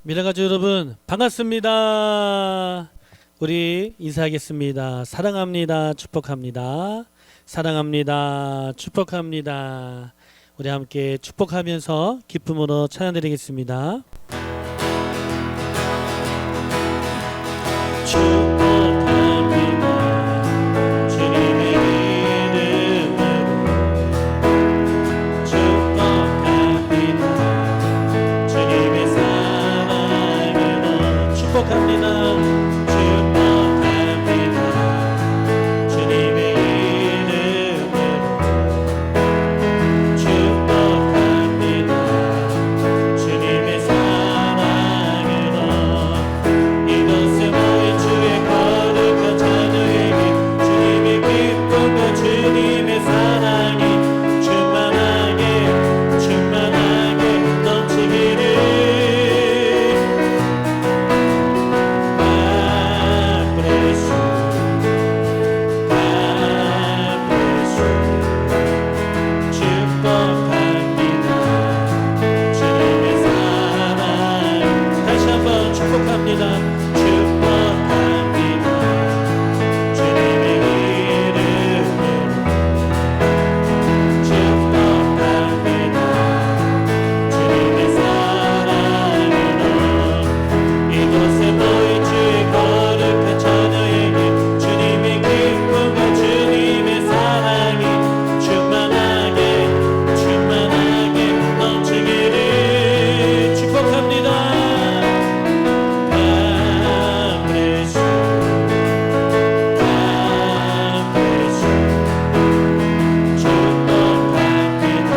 미라가족 여러분 반갑습니다. 우리 인사하겠습니다. 사랑합니다. 축복합니다. 사랑합니다. 축복합니다. 우리 함께 축복하면서 기쁨으로 찬양드리겠습니다. 축복합니다. 주님의 이름으로 축복합니다. 주님의 사랑으로 축복합니다. 축복합니다. 주님의 이름으로 축복합니다. 주님의 사랑으로 이곳에 모인 주의 거룩한 자녀에게 주님의 기쁨과 주님의 사랑이 충만하게 넘치기를. God bless you. God bless you. 축복합니다. 주님의 사랑 다시 한번 축복합니다. 축복합니다. 주님의 이름으로 축복합니다. 주님의 사랑으로 이곳에 모인 주의 거룩한 자녀에게 주님의 기쁨과 주님의 사랑이 충만하게 넘치기를 축복합니다. God bless you. God bless you. 축복합니다.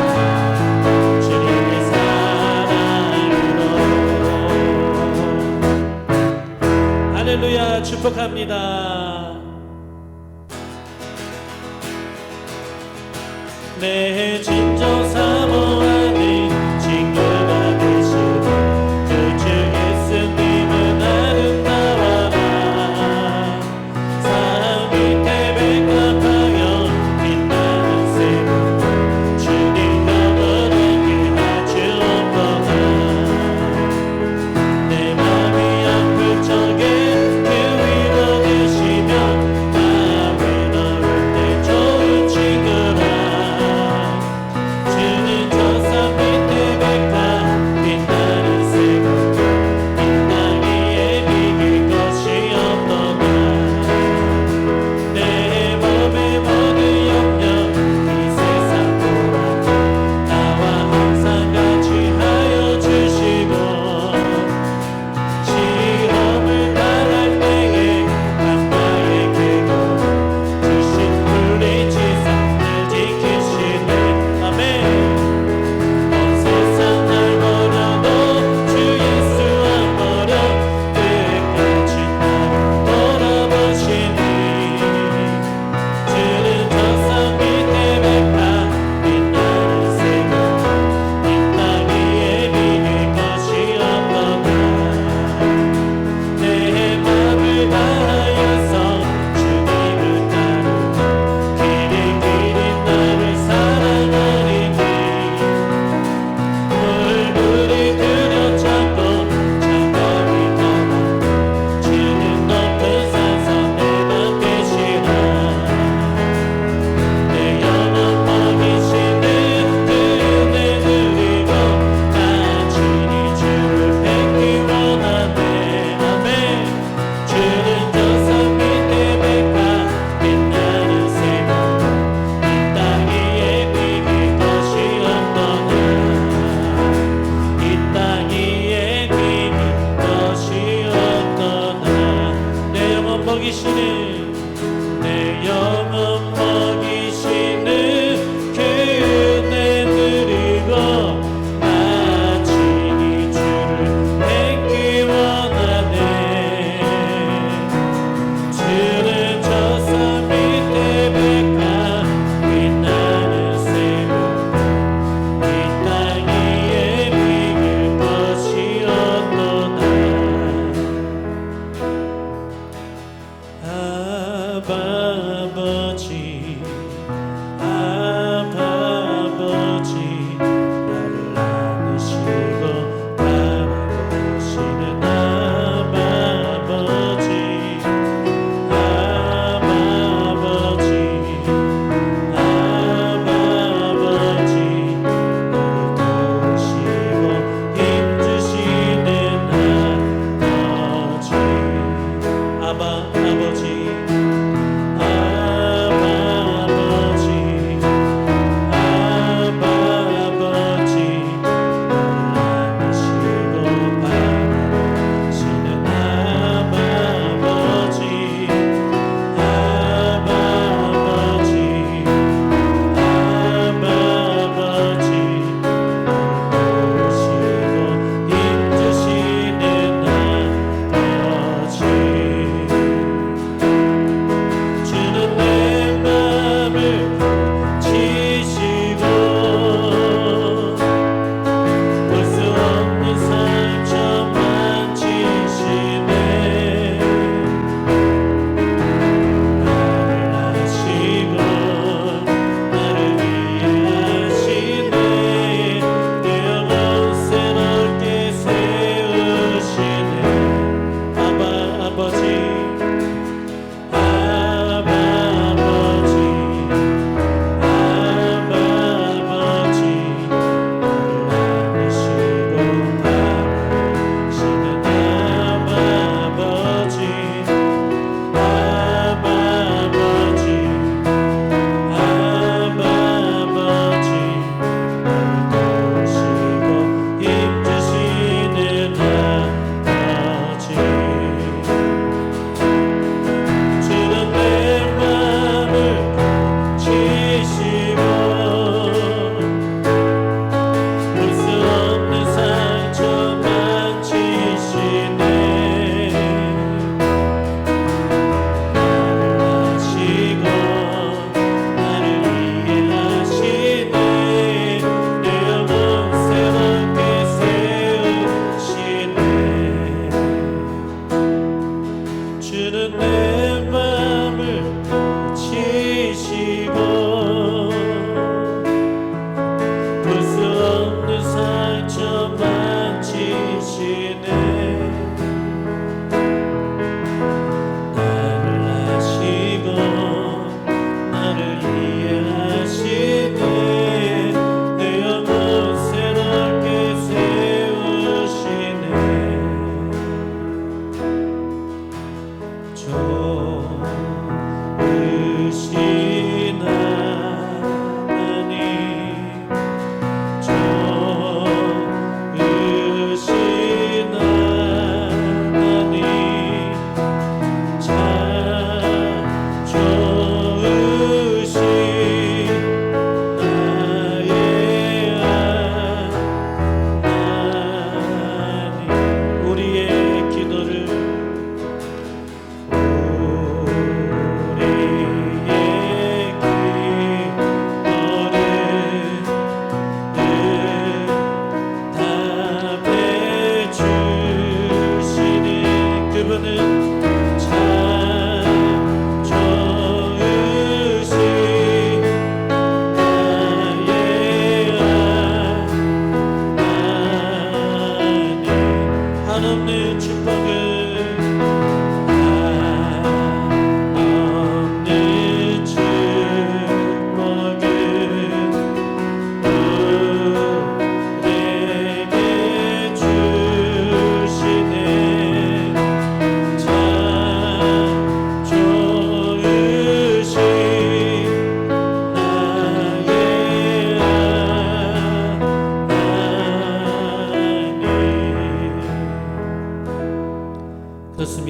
주님의 사랑으로. 할렐루야. 축복합니다. 내 진정 사모하는 친구가 되시고 그 주 예수님은 아름다워라. 삶 밑에 백합하여 빛나는 새로 주님과 함께 아주 오버가 내 맘이 아플 적에 그 위로 되시며 나 외로울 때 좋은 친구라.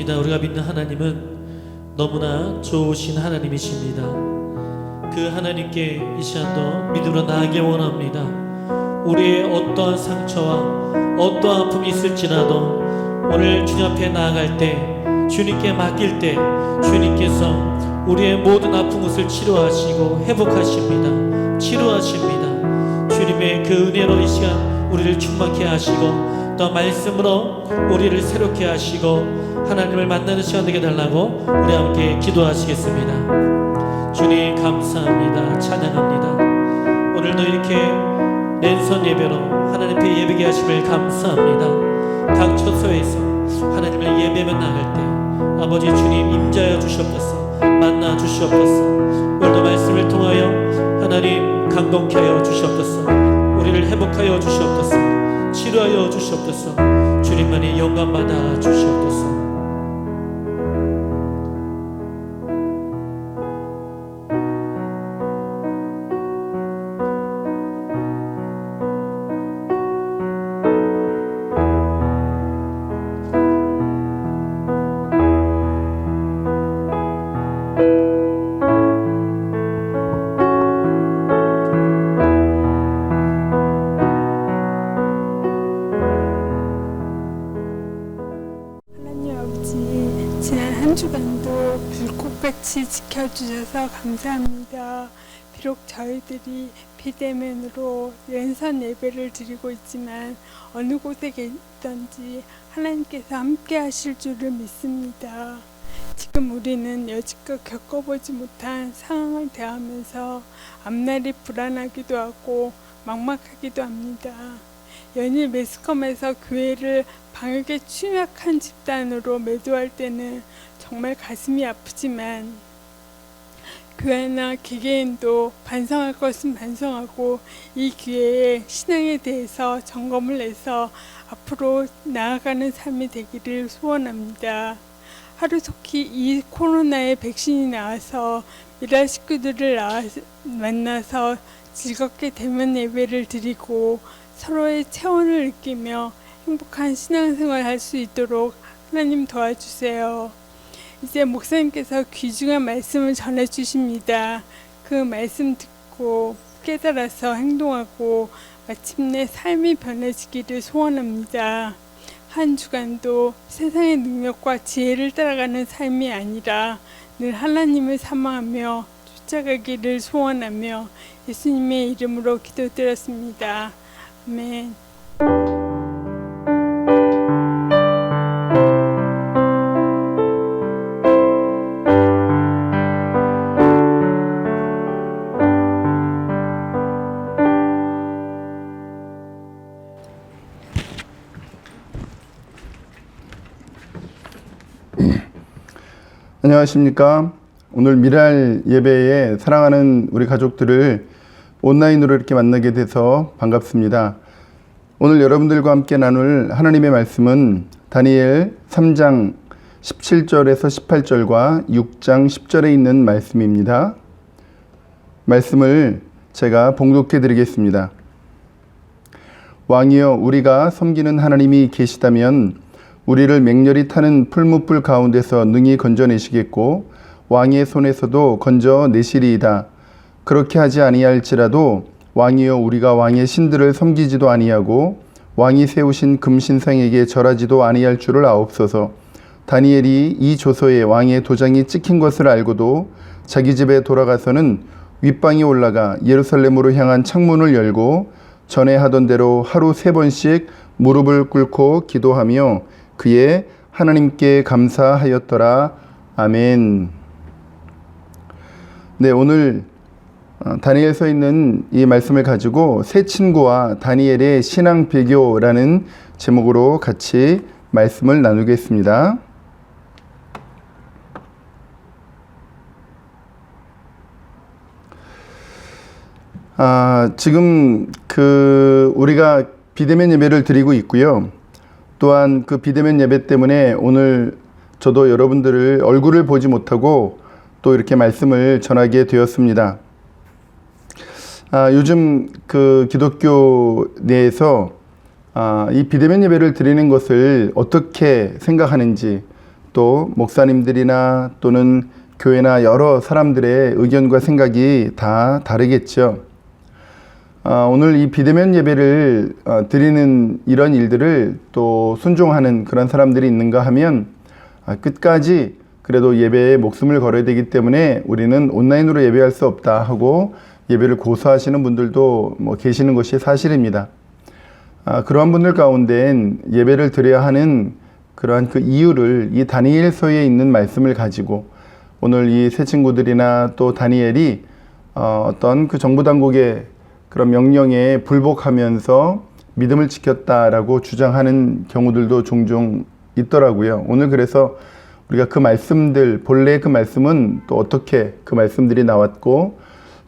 맞습니다. 우리가 믿는 하나님은 너무나 좋으신 하나님이십니다. 그 하나님께 이 시간도 믿음으로 나아가길 원합니다. 우리의 어떠한 상처와 어떠한 아픔이 있을지라도 오늘 주님 앞에 나아갈 때, 주님께 맡길 때 주님께서 우리의 모든 아픈 것을 치료하시고 회복하십니다. 치료하십니다. 주님의 그 은혜로 이 시간 우리를 충만케 하시고 또 말씀으로 우리를 새롭게 하시고 하나님을 만나는 시간 되게 달라고 우리 함께 기도하시겠습니다. 주님 감사합니다. 찬양합니다. 오늘도 이렇게 랜선 예배로 하나님 앞에 예배게 하심을 감사합니다. 각 처소에서 하나님을 예배만 나갈 때 아버지 주님 임자여 주시옵소서, 만나 주시옵소서. 오늘도 말씀을 통하여 하나님 강건케 하여 주시옵소서, 우리를 회복하여 주시옵소서, 치료하여 주시옵소서. 주님만이 영광 받아 주시옵소서. 지난 한 주간도 불꽃같이 지켜주셔서 감사합니다. 비록 저희들이 비대면으로 랜선 예배를 드리고 있지만 어느 곳에 계시든지 하나님께서 함께 하실 줄을 믿습니다. 지금 우리는 여지껏 겪어보지 못한 상황을 대하면서 앞날이 불안하기도 하고 막막하기도 합니다. 연일 매스컴에서 교회를 방역에 취약한 집단으로 매도할 때는 정말 가슴이 아프지만 교회나 개개인도 반성할 것은 반성하고 이 기회에 신앙에 대해서 점검을 해서 앞으로 나아가는 삶이 되기를 소원합니다. 하루속히 이 코로나의 백신이 나와서 미라 식구들을 만나서 즐겁게 대면 예배를 드리고 서로의 체온을 느끼며 행복한 신앙생활을 할 수 있도록 하나님 도와주세요. 이제 목사님께서 귀중한 말씀을 전해주십니다. 그 말씀 듣고 깨달아서 행동하고 마침내 삶이 변해지기를 소원합니다. 한 주간도 세상의 능력과 지혜를 따라가는 삶이 아니라 늘 하나님을 사모하며 쫓아가기를 소원하며 예수님의 이름으로 기도드렸습니다. 아멘. 안녕하십니까. 오늘 미랄 예배에 사랑하는 우리 가족들을 온라인으로 이렇게 만나게 돼서 반갑습니다. 오늘 여러분들과 함께 나눌 하나님의 말씀은 다니엘 3장 17절에서 18절과 6장 10절에 있는 말씀입니다. 말씀을 제가 봉독해 드리겠습니다. 왕이여, 우리가 섬기는 하나님이 계시다면 우리를 맹렬히 타는 풀무불 가운데서 능히 건져내시겠고 왕의 손에서도 건져내시리이다. 그렇게 하지 아니할지라도 왕이여, 우리가 왕의 신들을 섬기지도 아니하고 왕이 세우신 금신상에게 절하지도 아니할 줄을 아옵소서. 다니엘이 이 조서에 왕의 도장이 찍힌 것을 알고도 자기 집에 돌아가서는 윗방에 올라가 예루살렘으로 향한 창문을 열고 전에 하던 대로 하루 3번씩 무릎을 꿇고 기도하며 그의 하나님께 감사하였더라. 아멘. 네, 오늘 다니엘서에 있는 이 말씀을 가지고 새 친구와 다니엘의 신앙 비교라는 제목으로 같이 말씀을 나누겠습니다. 지금 우리가 비대면 예배를 드리고 있고요. 또한 그 비대면 예배 때문에 오늘 저도 여러분들을 얼굴을 보지 못하고 또 이렇게 말씀을 전하게 되었습니다. 요즘 그 기독교 내에서 이 비대면 예배를 드리는 것을 어떻게 생각하는지, 또 목사님들이나 또는 교회나 여러 사람들의 의견과 생각이 다 다르겠죠. 오늘 이 비대면 예배를 드리는 이런 일들을 또 순종하는 그런 사람들이 있는가 하면 끝까지 그래도 예배에 목숨을 걸어야 되기 때문에 우리는 온라인으로 예배할 수 없다 하고 예배를 고수하시는 분들도 계시는 것이 사실입니다. 그러한 분들 가운데엔 예배를 드려야 하는 그러한 그 이유를 이 다니엘서에 있는 말씀을 가지고 오늘 이 새 친구들이나 또 다니엘이 어떤 그 정부 당국의 그런 명령에 불복하면서 믿음을 지켰다라고 주장하는 경우들도 종종 있더라고요. 오늘 그래서 우리가 그 말씀들, 본래 그 말씀은 또 어떻게 그 말씀들이 나왔고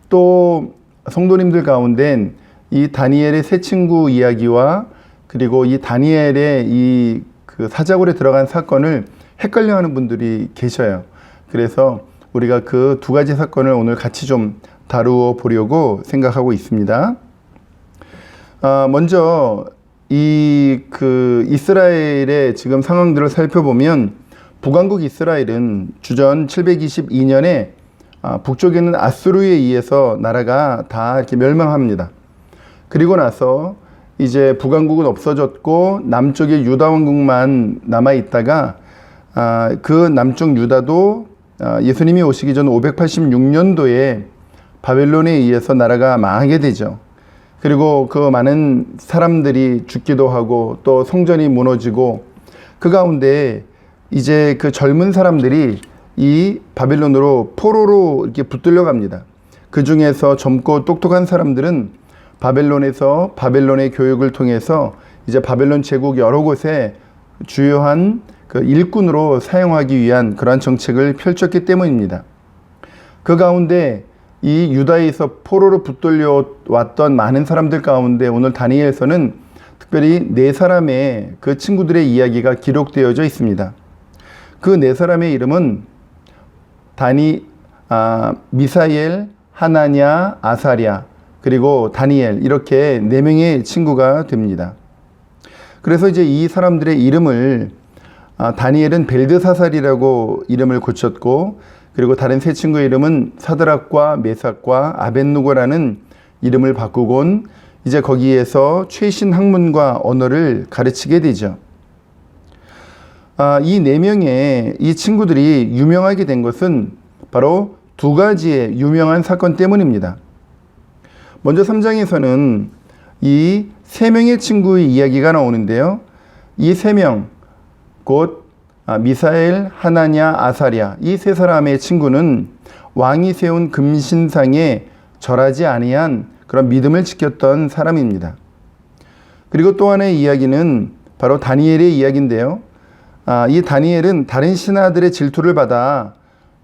또 성도님들 가운데는 이 다니엘의 새 친구 이야기와 그리고 이 다니엘의 이 그 사자굴에 들어간 사건을 헷갈려하는 분들이 계셔요. 그래서 우리가 그 두 가지 사건을 오늘 같이 좀 다루어 보려고 생각하고 있습니다. 먼저 이 그 이스라엘의 지금 상황들을 살펴보면 북왕국 이스라엘은 주전 722년에 북쪽에 있는 아수르에 의해서 나라가 다 이렇게 멸망합니다. 그리고 나서 이제 북왕국은 없어졌고 남쪽에 유다 왕국만 남아 있다가 그 남쪽 유다도 예수님이 오시기 전 586년도에 바벨론에 의해서 나라가 망하게 되죠. 그리고 그 많은 사람들이 죽기도 하고 또 성전이 무너지고 그 가운데 이제 그 젊은 사람들이 이 바벨론으로 포로로 이렇게 붙들려 갑니다. 그 중에서 젊고 똑똑한 사람들은 바벨론에서 바벨론의 교육을 통해서 이제 바벨론 제국 여러 곳에 주요한 그 일꾼으로 사용하기 위한 그러한 정책을 펼쳤기 때문입니다. 그 가운데 이 유다에서 포로로 붙들려 왔던 많은 사람들 가운데 오늘 다니엘서는 특별히 네 사람의 그 친구들의 이야기가 기록되어져 있습니다. 그 네 사람의 이름은 미사엘, 하나냐, 아사랴, 그리고 다니엘 이렇게 네 명의 친구가 됩니다. 그래서 이제 이 사람들의 이름을 다니엘은 벨드사살이라고 이름을 고쳤고 그리고 다른 세 친구의 이름은 사드락과 메삭과 아벳누고라는 이름을 바꾸곤 이제 거기에서 최신 학문과 언어를 가르치게 되죠. 이 네 명의 이 친구들이 유명하게 된 것은 바로 두 가지의 유명한 사건 때문입니다. 먼저 3장에서는 이 세 명의 친구의 이야기가 나오는데요. 이 세 명, 곧 미사엘, 하나냐, 아사랴 이 세 사람의 친구는 왕이 세운 금신상에 절하지 아니한 그런 믿음을 지켰던 사람입니다. 그리고 또 하나의 이야기는 바로 다니엘의 이야기인데요. 이 다니엘은 다른 신하들의 질투를 받아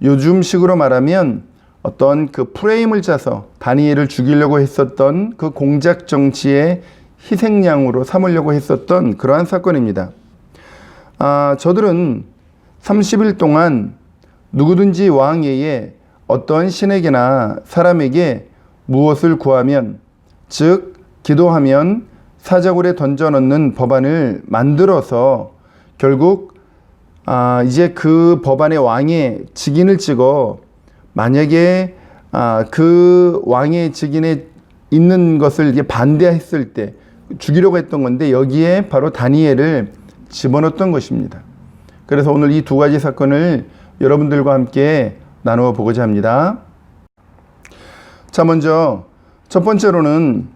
요즘식으로 말하면 어떤 그 프레임을 짜서 다니엘을 죽이려고 했었던 그 공작 정치의 희생양으로 삼으려고 했었던 그러한 사건입니다. 저들은 30일 동안 누구든지 왕 외에 어떤 신에게나 사람에게 무엇을 구하면, 즉 기도하면 사자굴에 던져넣는 법안을 만들어서 결국 이제 그 법안의 왕의 직인을 찍어 만약에 그 왕의 직인에 있는 것을 이게 반대했을 때 죽이려고 했던 건데 여기에 바로 다니엘을 집어넣었던 것입니다. 그래서 오늘 이 두 가지 사건을 여러분들과 함께 나누어 보고자 합니다. 자, 먼저 첫 번째로는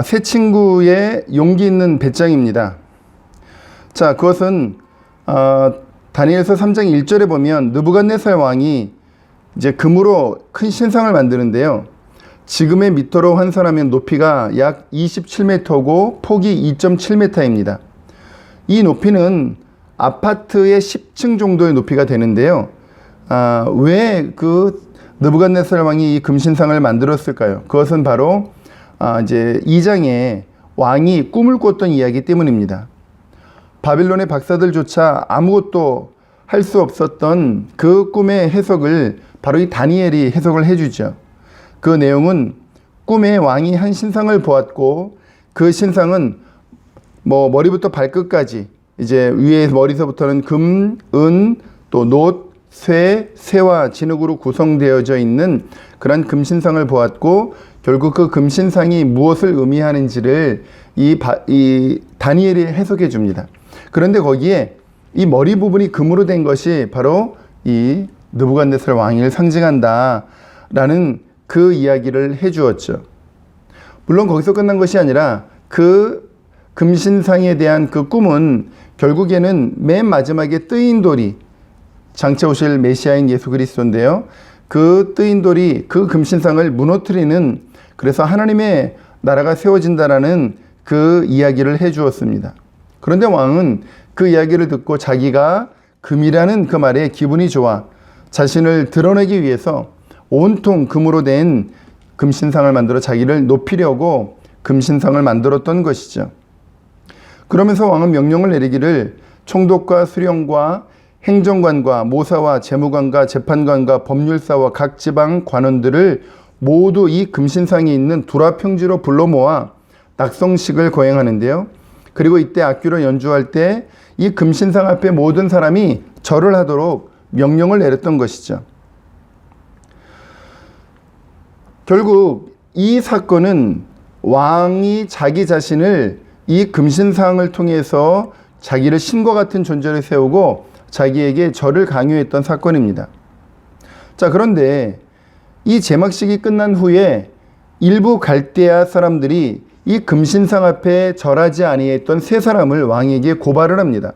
새 친구의 용기 있는 배짱입니다. 자, 그것은 다니엘서 3장 1절에 보면 느부갓네살 왕이 이제 금으로 큰 신상을 만드는데요. 지금의 미터로 환산하면 높이가 약 27m고 폭이 2.7m입니다. 이 높이는 아파트의 10층 정도의 높이가 되는데요. 왜 그 느부갓네살 왕이 이 금신상을 만들었을까요? 그것은 바로 이제 2장에 왕이 꿈을 꿨던 이야기 때문입니다. 바빌론의 박사들조차 아무것도 할 수 없었던 그 꿈의 해석을 바로 이 다니엘이 해석을 해주죠. 그 내용은 꿈에 왕이 한 신상을 보았고 그 신상은 머리부터 발끝까지 이제 위에 머리서부터는 금, 은, 또 놋, 쇠, 새와 진흙으로 구성되어져 있는 그런 금신상을 보았고 결국 그 금신상이 무엇을 의미하는지를 이 다니엘이 해석해 줍니다. 그런데 거기에 이 머리 부분이 금으로 된 것이 바로 이 느부갓네살 왕을 상징한다라는 그 이야기를 해 주었죠. 물론 거기서 끝난 것이 아니라 그 금신상에 대한 그 꿈은 결국에는 맨 마지막에 뜨인 돌이 장차 오실 메시아인 예수 그리스도인데요. 그 뜨인 돌이 그 금신상을 무너뜨리는, 그래서 하나님의 나라가 세워진다라는 그 이야기를 해 주었습니다. 그런데 왕은 그 이야기를 듣고 자기가 금이라는 그 말에 기분이 좋아 자신을 드러내기 위해서 온통 금으로 된 금신상을 만들어 자기를 높이려고 금신상을 만들었던 것이죠. 그러면서 왕은 명령을 내리기를 총독과 수령과 행정관과 모사와 재무관과 재판관과 법률사와 각 지방 관원들을 모두 이 금신상에 있는 두라평지로 불러 모아 낙성식을 거행하는데요. 그리고 이때 악기로 연주할 때 이 금신상 앞에 모든 사람이 절을 하도록 명령을 내렸던 것이죠. 결국 이 사건은 왕이 자기 자신을 이 금신상을 통해서 자기를 신과 같은 존재를 세우고 자기에게 절을 강요했던 사건입니다. 자, 그런데 이 제막식이 끝난 후에 일부 갈대아 사람들이 이 금신상 앞에 절하지 아니했던 세 사람을 왕에게 고발을 합니다.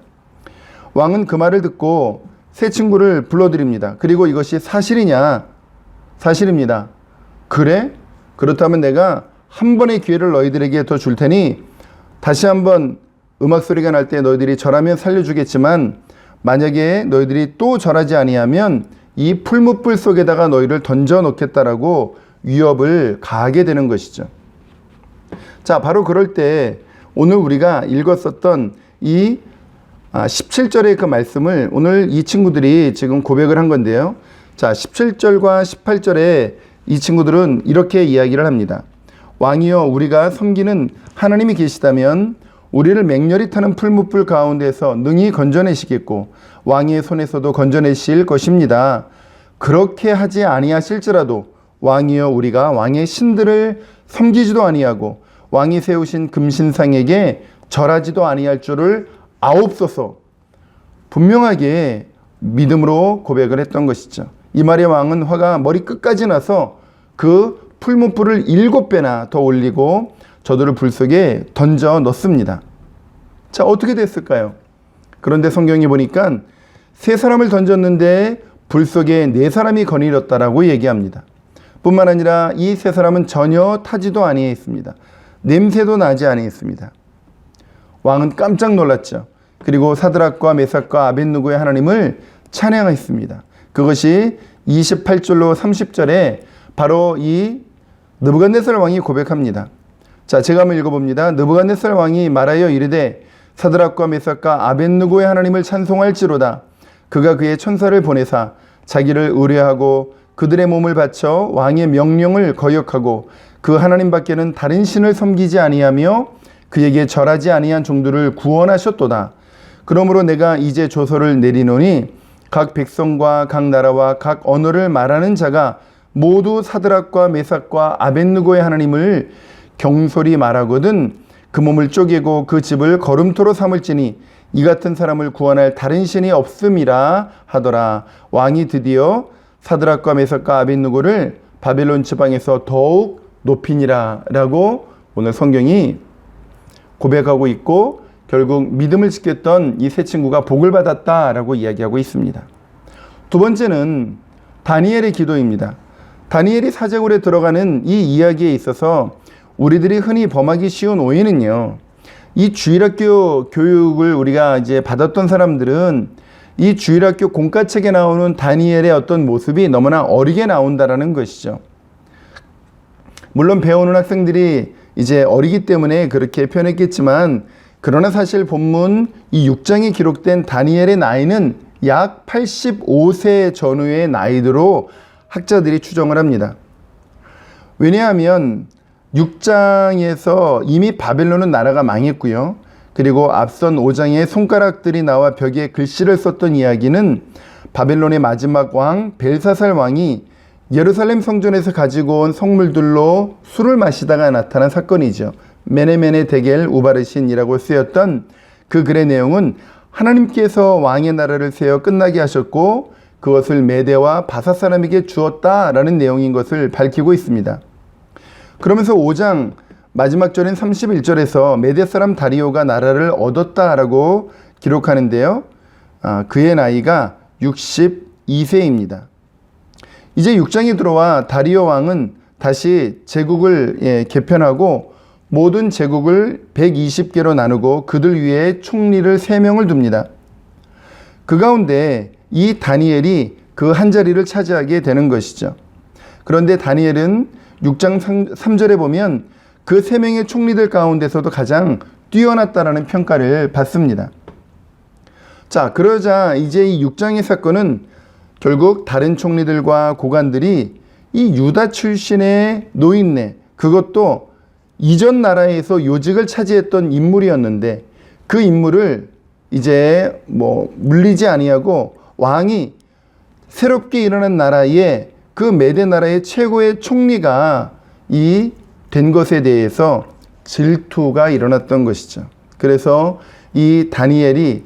왕은 그 말을 듣고 세 친구를 불러드립니다. 그리고 이것이 사실이냐? 사실입니다. 그래? 그렇다면 내가 한 번의 기회를 너희들에게 더 줄 테니 다시 한번 음악 소리가 날 때 너희들이 절하면 살려주겠지만 만약에 너희들이 또 절하지 아니하면 이 풀무불 속에다가 너희를 던져 놓겠다라고 위협을 가하게 되는 것이죠. 자, 바로 그럴 때 오늘 우리가 읽었었던 이 17절의 그 말씀을 오늘 이 친구들이 지금 고백을 한 건데요. 자, 17절과 18절에 이 친구들은 이렇게 이야기를 합니다. 왕이여, 우리가 섬기는 하나님이 계시다면 우리를 맹렬히 타는 풀무불 가운데서 능히 건져내시겠고 왕의 손에서도 건져내실 것입니다. 그렇게 하지 아니하실지라도 왕이여, 우리가 왕의 신들을 섬기지도 아니하고 왕이 세우신 금신상에게 절하지도 아니할 줄을 아옵소서. 분명하게 믿음으로 고백을 했던 것이죠. 이 말에 왕은 화가 머리 끝까지 나서 그 풀무불을 7배나 더 올리고 저들을 불 속에 던져 넣습니다. 자, 어떻게 됐을까요? 그런데 성경이 보니까 3사람을 던졌는데 불 속에 4사람이 거닐었다라고 얘기합니다. 뿐만 아니라 이 3사람은 전혀 타지도 아니했습니다. 냄새도 나지 아니했습니다. 왕은 깜짝 놀랐죠. 그리고 사드락과 메삭과 아벳느고의 하나님을 찬양했습니다. 그것이 28절로 30절에 바로 이 느부갓네살 왕이 고백합니다. 자, 제가 한번 읽어봅니다. 느부갓네살 왕이 말하여 이르되 사드락과 메삭과 아벳느고의 하나님을 찬송할지로다. 그가 그의 천사를 보내사 자기를 의뢰하고 그들의 몸을 바쳐 왕의 명령을 거역하고 그 하나님 밖에는 다른 신을 섬기지 아니하며 그에게 절하지 아니한 종들을 구원하셨도다. 그러므로 내가 이제 조서를 내리노니 각 백성과 각 나라와 각 언어를 말하는 자가 모두 사드락과 메삭과 아벳느고의 하나님을 경솔히 말하거든 그 몸을 쪼개고 그 집을 거름토로 삼을지니 이 같은 사람을 구원할 다른 신이 없음이라 하더라. 왕이 드디어 사드락과 메삭과 아벳느고를 바벨론 지방에서 더욱 높이니라 라고 오늘 성경이 고백하고 있고 결국 믿음을 지켰던 이 세 친구가 복을 받았다라고 이야기하고 있습니다. 두 번째는 다니엘의 기도입니다. 다니엘이 사제굴에 들어가는 이 이야기에 있어서 우리들이 흔히 범하기 쉬운 오해는요. 이 주일학교 교육을 우리가 이제 받았던 사람들은 이 주일학교 공과책에 나오는 다니엘의 어떤 모습이 너무나 어리게 나온다라는 것이죠. 물론 배우는 학생들이 이제 어리기 때문에 그렇게 표현했겠지만 그러나 사실 본문 이 6장에 기록된 다니엘의 나이는 약 85세 전후의 나이로 학자들이 추정을 합니다. 왜냐하면 6장에서 이미 바벨론은 나라가 망했고요. 그리고 앞선 5장에 손가락들이 나와 벽에 글씨를 썼던 이야기는 바벨론의 마지막 왕 벨사살 왕이 예루살렘 성전에서 가지고 온 성물들로 술을 마시다가 나타난 사건이죠. 메네메네 데겔 우바르신이라고 쓰였던 그 글의 내용은 하나님께서 왕의 나라를 세워 끝나게 하셨고 그것을 메대와 바사 사람에게 주었다라는 내용인 것을 밝히고 있습니다. 그러면서 5장 마지막 절인 31절에서 메대 사람 다리오가 나라를 얻었다라고 기록하는데요. 그의 나이가 62세입니다. 이제 6장에 들어와 다리오 왕은 다시 제국을 개편하고 모든 제국을 120개로 나누고 그들 위에 총리를 3명을 둡니다. 그 가운데 이 다니엘이 그 한 자리를 차지하게 되는 것이죠. 그런데 다니엘은 6장 3절에 보면 그 3명의 총리들 가운데서도 가장 뛰어났다라는 평가를 받습니다. 자, 그러자 이제 이 6장의 사건은 결국 다른 총리들과 고관들이 이 유다 출신의 노인네, 그것도 이전 나라에서 요직을 차지했던 인물이었는데 그 인물을 이제 물리지 아니하고 왕이 새롭게 일어난 나라의 그 메대 나라의 최고의 총리가 이 된 것에 대해서 질투가 일어났던 것이죠. 그래서 이 다니엘이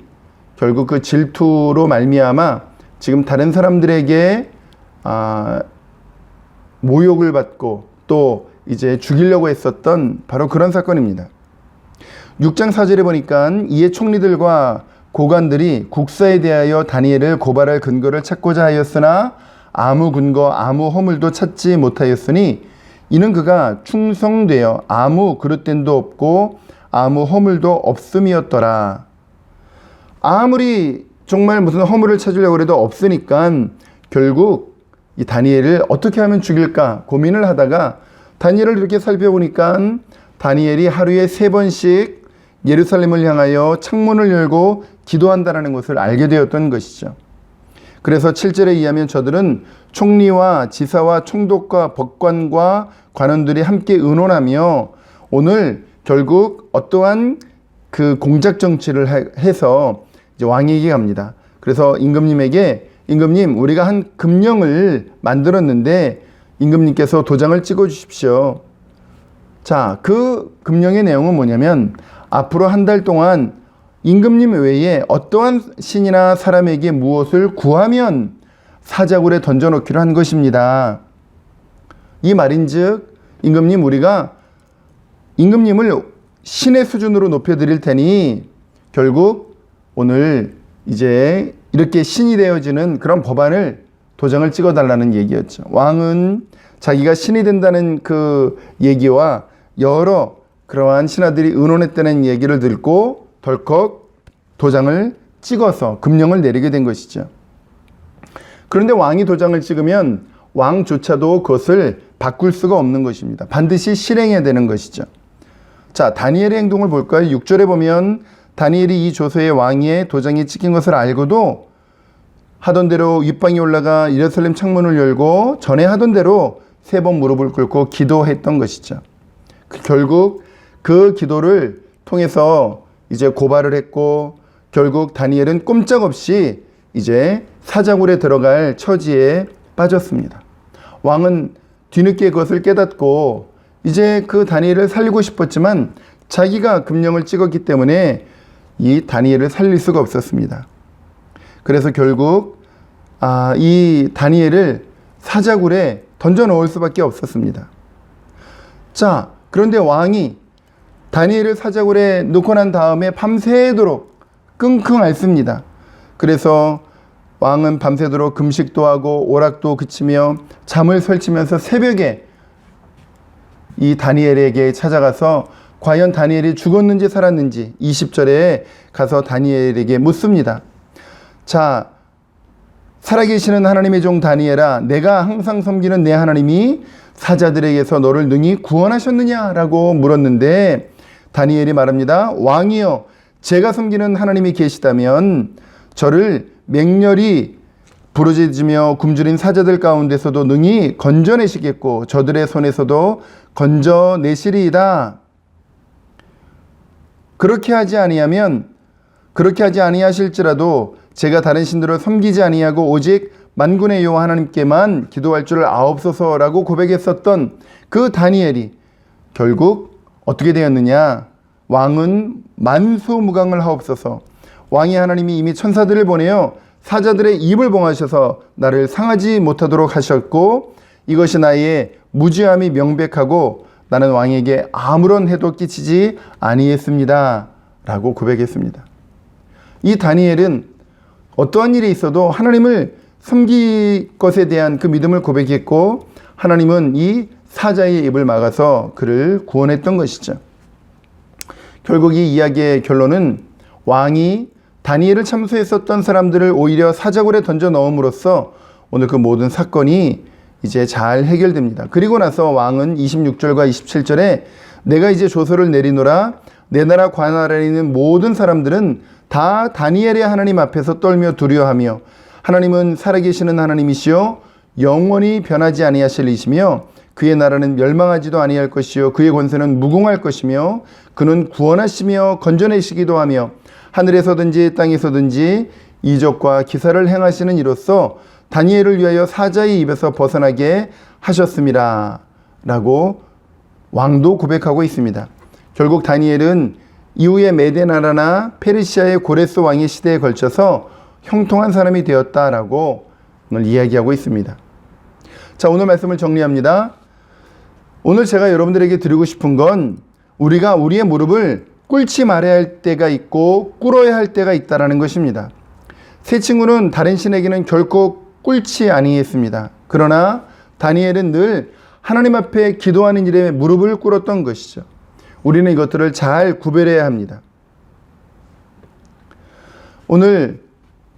결국 그 질투로 말미암아 지금 다른 사람들에게 모욕을 받고 또 이제 죽이려고 했었던 바로 그런 사건입니다. 6장 4절에 보니까 이에 총리들과 고관들이 국사에 대하여 다니엘을 고발할 근거를 찾고자 하였으나 아무 근거 아무 허물도 찾지 못하였으니 이는 그가 충성되어 아무 그릇됨도 없고 아무 허물도 없음이었더라. 아무리 정말 무슨 허물을 찾으려고 해도 없으니까 결국 이 다니엘을 어떻게 하면 죽일까 고민을 하다가 다니엘을 이렇게 살펴보니까 다니엘이 하루에 3번씩 예루살렘을 향하여 창문을 열고 기도한다는 것을 알게 되었던 것이죠. 그래서 7절에 의하면 저들은 총리와 지사와 총독과 법관과 관원들이 함께 의논하며 오늘 결국 어떠한 그 공작 정치를 해서 이제 왕에게 갑니다. 그래서 임금님에게 임금님 우리가 한 금령을 만들었는데 임금님께서 도장을 찍어 주십시오. 자, 그 금령의 내용은 뭐냐면 앞으로 한 달 동안 임금님 외에 어떠한 신이나 사람에게 무엇을 구하면 사자굴에 던져놓기로 한 것입니다. 이 말인즉 임금님 우리가 임금님을 신의 수준으로 높여드릴 테니 결국 오늘 이제 이렇게 신이 되어지는 그런 법안을 도장을 찍어달라는 얘기였죠. 왕은 자기가 신이 된다는 그 얘기와 여러 그러한 신하들이 의논했다는 얘기를 듣고 덜컥 도장을 찍어서 금령을 내리게 된 것이죠. 그런데 왕이 도장을 찍으면 왕조차도 그것을 바꿀 수가 없는 것입니다. 반드시 실행해야 되는 것이죠. 자, 다니엘의 행동을 볼까요? 6절에 보면 다니엘이 이 조서에 왕의 도장이 찍힌 것을 알고도 하던 대로 윗방에 올라가 예루살렘 창문을 열고 전에 하던 대로 3번 무릎을 꿇고 기도했던 것이죠. 결국 그 기도를 통해서 이제 고발을 했고 결국 다니엘은 꼼짝없이 이제 사자굴에 들어갈 처지에 빠졌습니다. 왕은 뒤늦게 그것을 깨닫고 이제 그 다니엘을 살리고 싶었지만 자기가 금령을 찍었기 때문에 이 다니엘을 살릴 수가 없었습니다. 그래서 결국 이 다니엘을 사자굴에 던져 넣을 수밖에 없었습니다. 자, 그런데 왕이 다니엘을 사자굴에 넣고 난 다음에 밤새도록 끙끙 앓습니다. 그래서 왕은 밤새도록 금식도 하고 오락도 그치며 잠을 설치면서 새벽에 이 다니엘에게 찾아가서 과연 다니엘이 죽었는지 살았는지 20절에 가서 다니엘에게 묻습니다. 자, 살아계시는 하나님의 종 다니엘아, 내가 항상 섬기는 내 하나님이 사자들에게서 너를 능히 구원하셨느냐라고 물었는데 다니엘이 말합니다. 왕이여, 제가 섬기는 하나님이 계시다면 저를 맹렬히 부르짖으며 굶주린 사자들 가운데서도 능히 건져내시겠고 저들의 손에서도 건져내시리이다. 그렇게 하지 아니하실지라도 제가 다른 신들을 섬기지 아니하고 오직 만군의 여호와 하나님께만 기도할 줄을 아옵소서라고 고백했었던 그 다니엘이 결국 어떻게 되었느냐? 왕은 만수무강을 하옵소서. 왕이 하나님이 이미 천사들을 보내어 사자들의 입을 봉하셔서 나를 상하지 못하도록 하셨고 이것이 나의 무죄함이 명백하고 나는 왕에게 아무런 해도 끼치지 아니했습니다 라고 고백했습니다. 이 다니엘은 어떠한 일이 있어도 하나님을 섬길 것에 대한 그 믿음을 고백했고 하나님은 이 사자의 입을 막아서 그를 구원했던 것이죠. 결국 이 이야기의 결론은 왕이 다니엘을 참수했었던 사람들을 오히려 사자굴에 던져 넣음으로써 오늘 그 모든 사건이 이제 잘 해결됩니다. 그리고 나서 왕은 26절과 27절에 내가 이제 조서를 내리노라 내 나라 관할에 있는 모든 사람들은 다 다니엘의 하나님 앞에서 떨며 두려워하며 하나님은 살아계시는 하나님이시요 영원히 변하지 아니하실 이시며 그의 나라는 멸망하지도 아니할 것이요 그의 권세는 무궁할 것이며 그는 구원하시며 건져내시기도 하며 하늘에서든지 땅에서든지 이적과 기사를 행하시는 이로써 다니엘을 위하여 사자의 입에서 벗어나게 하셨습니다 라고 왕도 고백하고 있습니다. 결국 다니엘은 이후에 메데 나라나 페르시아의 고레스 왕의 시대에 걸쳐서 형통한 사람이 되었다라고 오늘 이야기하고 있습니다. 자, 오늘 말씀을 정리합니다. 오늘 제가 여러분들에게 드리고 싶은 건 우리가 우리의 무릎을 꿇지 말아야 할 때가 있고 꿇어야 할 때가 있다라는 것입니다. 세 친구는 다른 신에게는 결코 꿇지 아니했습니다. 그러나 다니엘은 늘 하나님 앞에 기도하는 일에 무릎을 꿇었던 것이죠. 우리는 이것들을 잘 구별해야 합니다. 오늘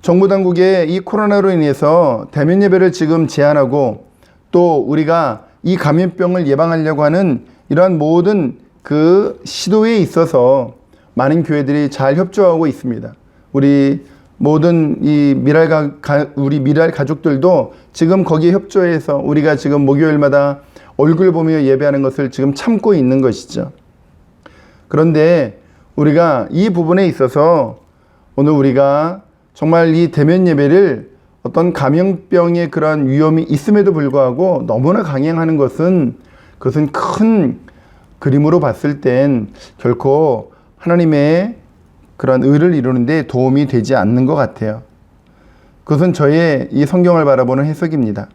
정부 당국의 이 코로나로 인해서 대면 예배를 지금 제한하고 또 우리가 이 감염병을 예방하려고 하는 이러한 모든 그 시도에 있어서 많은 교회들이 잘 협조하고 있습니다. 우리 모든 이 우리 미랄 가족들도 지금 거기에 협조해서 우리가 지금 목요일마다 얼굴 보며 예배하는 것을 지금 참고 있는 것이죠. 그런데 우리가 이 부분에 있어서 오늘 우리가 정말 이 대면 예배를 어떤 감염병의 그런 위험이 있음에도 불구하고 너무나 강행하는 것은 그것은 큰 그림으로 봤을 땐 결코 하나님의 그런 의를 이루는 데 도움이 되지 않는 것 같아요. 그것은 저의 이 성경을 바라보는 해석입니다.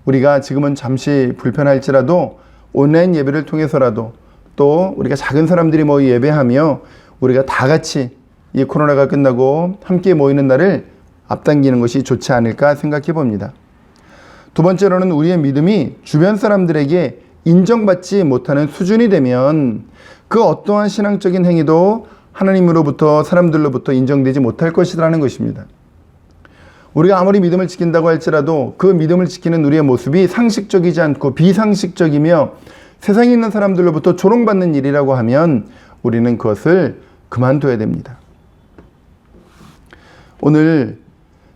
우리가 지금은 잠시 불편할지라도 온라인 예배를 통해서라도 또 우리가 작은 사람들이 모여 예배하며 우리가 다 같이 이 코로나가 끝나고 함께 모이는 날을 앞당기는 것이 좋지 않을까 생각해 봅니다. 두 번째로는 우리의 믿음이 주변 사람들에게 인정받지 못하는 수준이 되면 그 어떠한 신앙적인 행위도 하나님으로부터 사람들로부터 인정되지 못할 것이라는 것입니다. 우리가 아무리 믿음을 지킨다고 할지라도 그 믿음을 지키는 우리의 모습이 상식적이지 않고 비상식적이며 세상에 있는 사람들로부터 조롱받는 일이라고 하면 우리는 그것을 그만둬야 됩니다. 오늘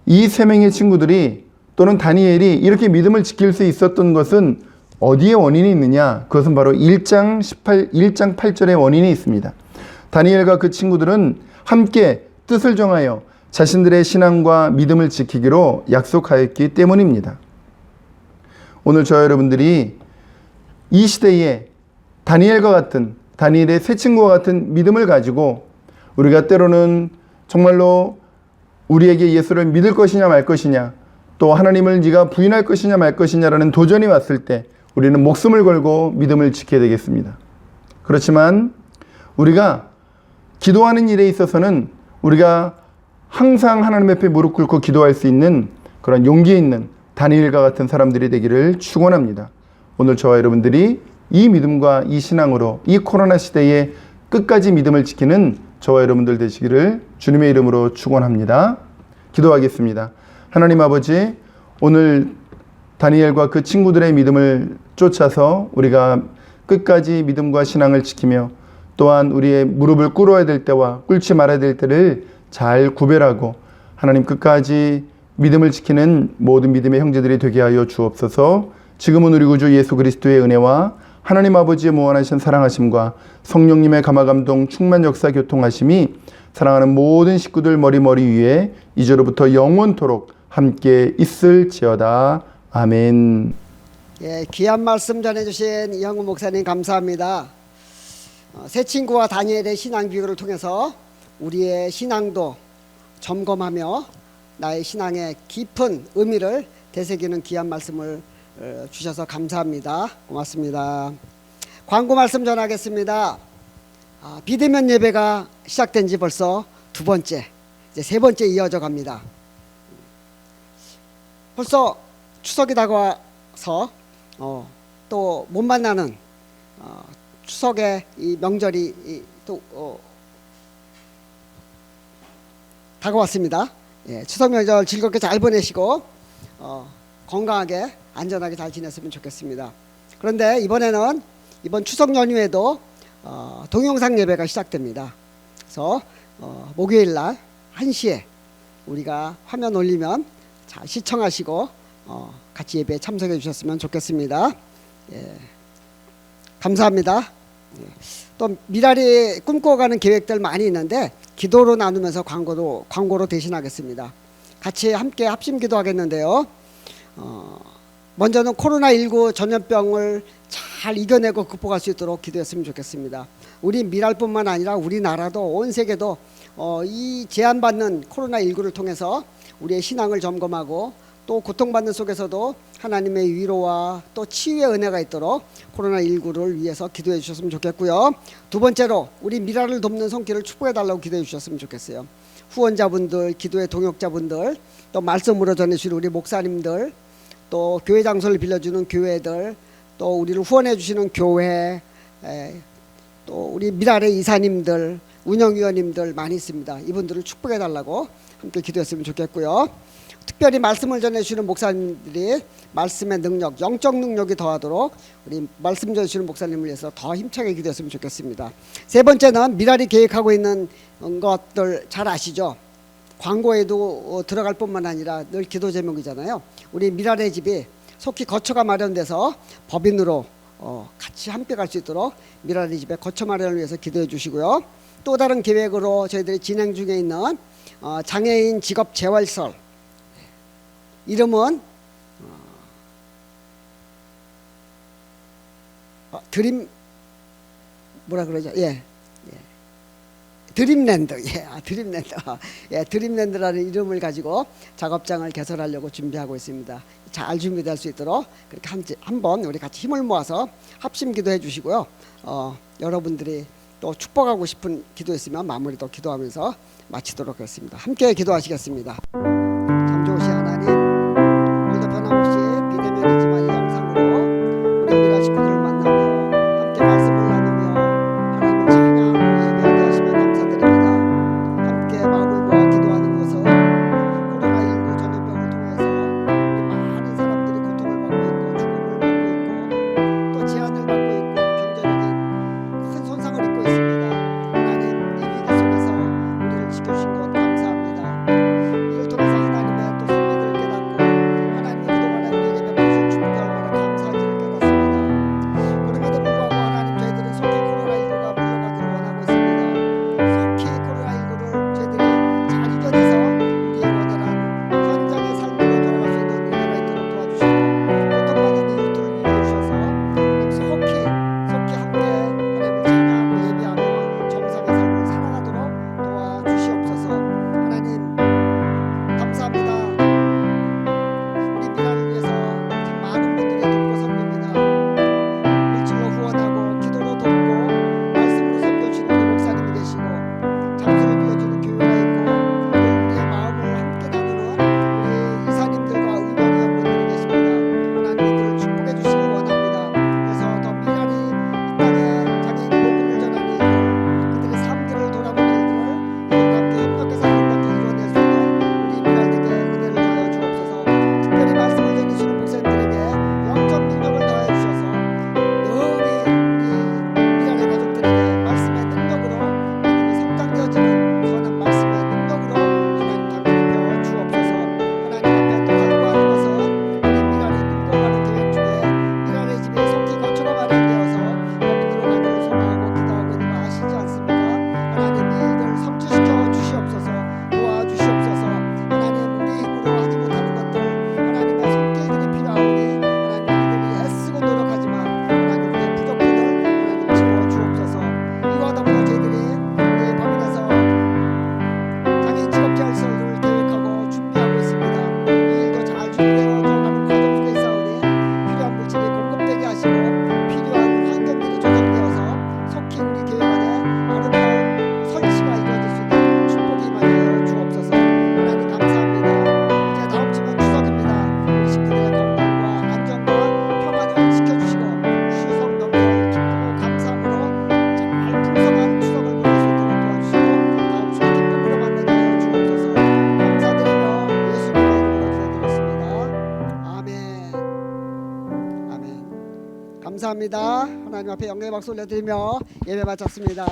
이 세 명의 친구들이 또는 다니엘이 이렇게 믿음을 지킬 수 있었던 것은 어디에 원인이 있느냐? 그것은 바로 1장 8절의 원인이 있습니다. 다니엘과 그 친구들은 함께 뜻을 정하여 자신들의 신앙과 믿음을 지키기로 약속하였기 때문입니다. 오늘 저 여러분들이 이 시대에 다니엘과 같은 다니엘의 세 친구와 같은 믿음을 가지고 우리가 때로는 정말로 우리에게 예수를 믿을 것이냐 말 것이냐 또 하나님을 네가 부인할 것이냐 말 것이냐라는 도전이 왔을 때 우리는 목숨을 걸고 믿음을 지켜야 되겠습니다. 그렇지만 우리가 기도하는 일에 있어서는 우리가 항상 하나님 앞에 무릎 꿇고 기도할 수 있는 그런 용기 있는 다니엘과 같은 사람들이 되기를 축원합니다. 오늘 저와 여러분들이 이 믿음과 이 신앙으로 이 코로나 시대에 끝까지 믿음을 지키는 저와 여러분들 되시기를 주님의 이름으로 축원합니다. 기도하겠습니다. 하나님 아버지, 오늘 다니엘과 그 친구들의 믿음을 쫓아서 우리가 끝까지 믿음과 신앙을 지키며 또한 우리의 무릎을 꿇어야 될 때와 꿇지 말아야 될 때를 잘 구별하고 하나님 끝까지 믿음을 지키는 모든 믿음의 형제들이 되게 하여 주옵소서. 지금은 우리 구주 예수 그리스도의 은혜와 하나님 아버지의 무한하신 사랑하심과 성령님의 감화감동 충만 역사 교통하심이 사랑하는 모든 식구들 머리머리 위에 이제로부터 영원토록 함께 있을지어다. 아멘. 예, 귀한 말씀 전해주신 이영우 목사님 감사합니다. 새 친구와 다니엘의 신앙 비교를 통해서 우리의 신앙도 점검하며 나의 신앙의 깊은 의미를 되새기는 귀한 말씀을 주셔서 감사합니다. 고맙습니다. 광고 말씀 전하겠습니다. 비대면 예배가 시작된 지 벌써 두 번째, 이제 세 번째 이어져 갑니다. 벌써 추석이 다가와서 또 못 만나는 추석의 이 명절이 또 다가왔습니다. 예, 추석 명절 즐겁게 잘 보내시고 건강하게 안전하게 잘 지냈으면 좋겠습니다. 그런데 이번에는 이번 추석 연휴에도 동영상 예배가 시작됩니다. 그래서 목요일 날 1시에 우리가 화면 올리면 잘 시청하시고 같이 예배에 참석해 주셨으면 좋겠습니다. 예, 감사합니다. 예, 또 미랄이 꿈꿔가는 계획들 많이 있는데 기도로 나누면서 광고로 대신하겠습니다. 같이 함께 합심 기도하겠는데요. 먼저는 코로나19 전염병을 잘 이겨내고 극복할 수 있도록 기도했으면 좋겠습니다. 우리 미랄뿐만 아니라 우리나라도 온 세계도 이 제한받는 코로나19를 통해서 우리의 신앙을 점검하고 또 고통받는 속에서도 하나님의 위로와 또 치유의 은혜가 있도록 코로나19를 위해서 기도해 주셨으면 좋겠고요. 두 번째로 우리 미라를 돕는 손길을 축복해 달라고 기도해 주셨으면 좋겠어요. 후원자분들, 기도의 동역자분들, 또 말씀으로 전해주시는 우리 목사님들, 또 교회 장소를 빌려주는 교회들, 또 우리를 후원해 주시는 교회, 또 우리 미랄의 이사님들, 운영위원님들 많이 있습니다. 이분들을 축복해 달라고 함께 기도했으면 좋겠고요. 특별히 말씀을 전해주시는 목사님들이 말씀의 능력, 영적 능력이 더하도록 우리 말씀 전해주시는 목사님을 위해서 더 힘차게 기도했으면 좋겠습니다. 세 번째는 미랄이 계획하고 있는 것들 잘 아시죠? 광고에도 들어갈 뿐만 아니라 늘 기도 제목이잖아요. 우리 미랄의 집이 속히 거처가 마련돼서 법인으로 같이 함께 갈 수 있도록 미랄의 집의 거처 마련을 위해서 기도해 주시고요. 또 다른 계획으로 저희들이 진행 중에 있는 장애인 직업 재활설, 이름은 드림 뭐라 그러죠? 드림랜드. 드림랜드. 드림랜드라는 이름을 가지고 작업장을 개설하려고 준비하고 있습니다. 잘 준비될 수 있도록 그렇게 한번 우리 같이 힘을 모아서 합심 기도해 주시고요. 여러분들이 또 축복하고 싶은 기도 있으면 마무리도 기도하면서 마치도록 하겠습니다. 함께 기도하시겠습니다. 참 좋으신 하나님, 오늘도 변함없이 비대면이지만 이 영상으로 우리 미라 식구들을 만나며 함께 말씀을 나누며 하나님을 찬양하고 예배하게 하시며 감사드립니다. 함께 마음을 모아 기도하는 것은 코로나19 전염병을 통해서 우리 많은 사람들이 고통을 받고 있고 죽음을 받고 있고 또 제한을 받고 있고 경제적인 큰 손상을 입고 있습니다. 하나님, 이 위기 속에서 우리를 지켜주신 것 감사합니다. 이를 통해서 감사합니다. 하나님 앞에 영광의 박수 올려드리며 예배 마쳤습니다.